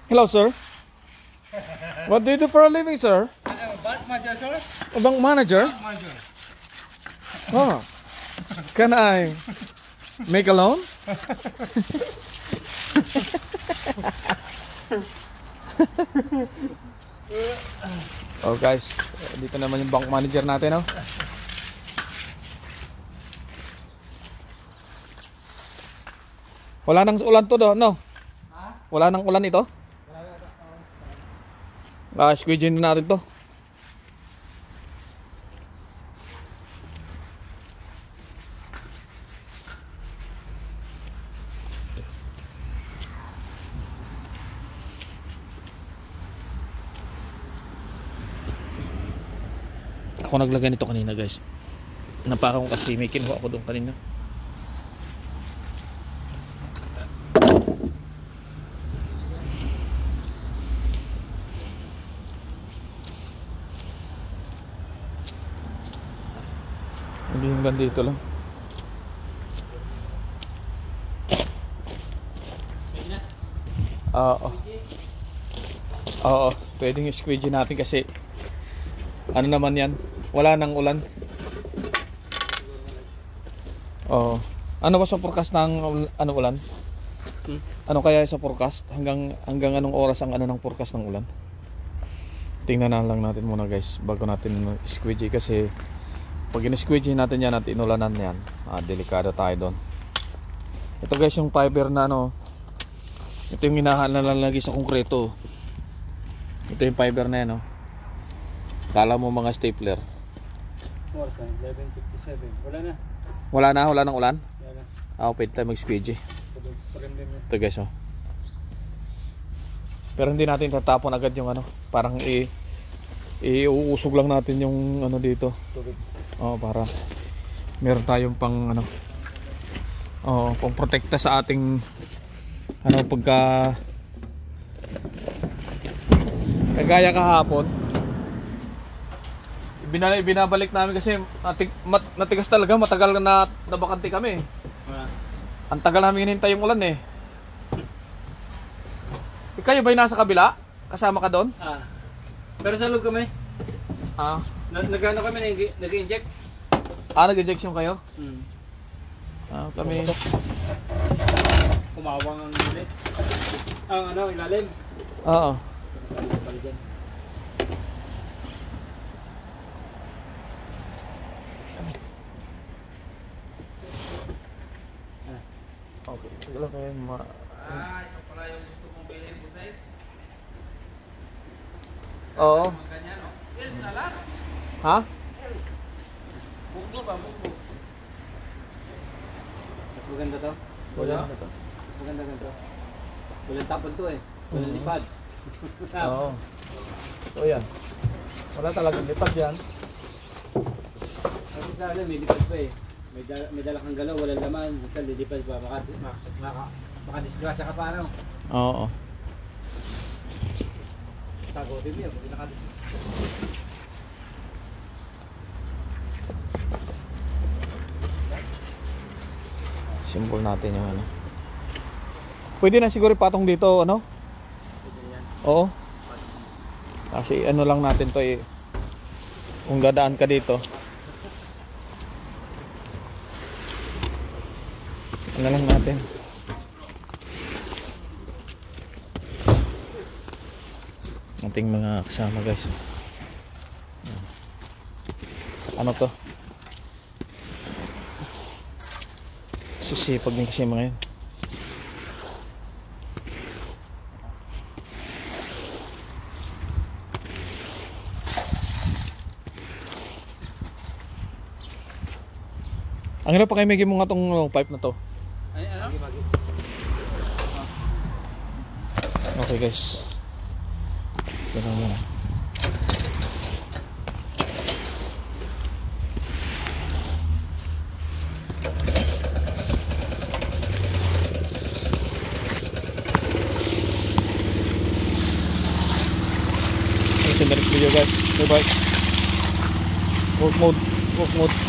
Hello, sir. What do you do for a living, sir? Bank manager, sir. A bank manager? Bank manager. Oh. Can I make a loan? Oh guys, dito naman yung bank manager natin, oh. Wala nang ulan to do, no? Wala nang ulan ito? Squeeze na natin to. Ako naglagay nito kanina, guys. Napaka ko kasi may kinuha ako doon kanina. Hindi yung dito lang. Oo, pwedeng squeegee natin kasi ano naman yan, wala nang ulan. Oo. Ano ba sa forecast ng ano ulan? Ano kaya sa forecast? Hanggang anong oras ang ano ng forecast ng ulan? Tingnan na lang natin muna, guys, bago natin squeegee kasi pag in-squeegee natin yan at inulanan yan, delikado tayo doon. Ito, guys, yung fiber na ano, ito yung hinahalalagi sa konkreto. Ito yung fiber na yan, oh. Kala mo mga stapler. Oras na, 11:57. Wala nang ulan? Wala na. Pwede tayo mag-squeegee. Ito, guys, oh. Pero hindi natin tatapon agad yung ano, parang iuusog lang natin yung ano dito. Para meron tayong pang ano, pang protekta sa ating ano pagka kagaya kahapon. Binabalik namin kasi natigas talaga, matagal na nabakante kami. Ang tagal namin hinintay yung ulan, eh. Kayo ba'y nasa kabila? Kasama ka doon? Pero sa loob kami. Nagano kami, nag-inject. Nag-injection kayo? Kami kumawang ang ulit. Ang ano, ilalim. Oo. Okay, sige lang kayo Ito pala yung gusto mong bilhin po sa'yo. Oo. Ganyan, no? Na lang. Ha? Bugbo ba? Bugbo. Mas maganda to? Wala. Mas maganda ganito. Walang tapon to, eh. Walang lipad. Oo. So yan. Wala talagang lipad yan. Kasi sa akin, may lipad pa, eh. May dala kang galaw, walang laman. Basta lilipad pa. Makadisgrasya ka pa, ano? Oo. Sagotin mo yun, pag nakadisgrasya. Symbol natin yung ano. Pwede na siguro ipatong dito, ano? Oo. Kasi ano lang natin to, eh. Kung dadaan ka dito, ano lang natin. Ating mga kasama, guys. Ano to? Susipag din kasi mga yun. Ang hirap pa kayo may mo nga tong pipe na to. Ano? Okay, guys. Ganun muna. See you in the next video, guys. Bye bye. Work mode.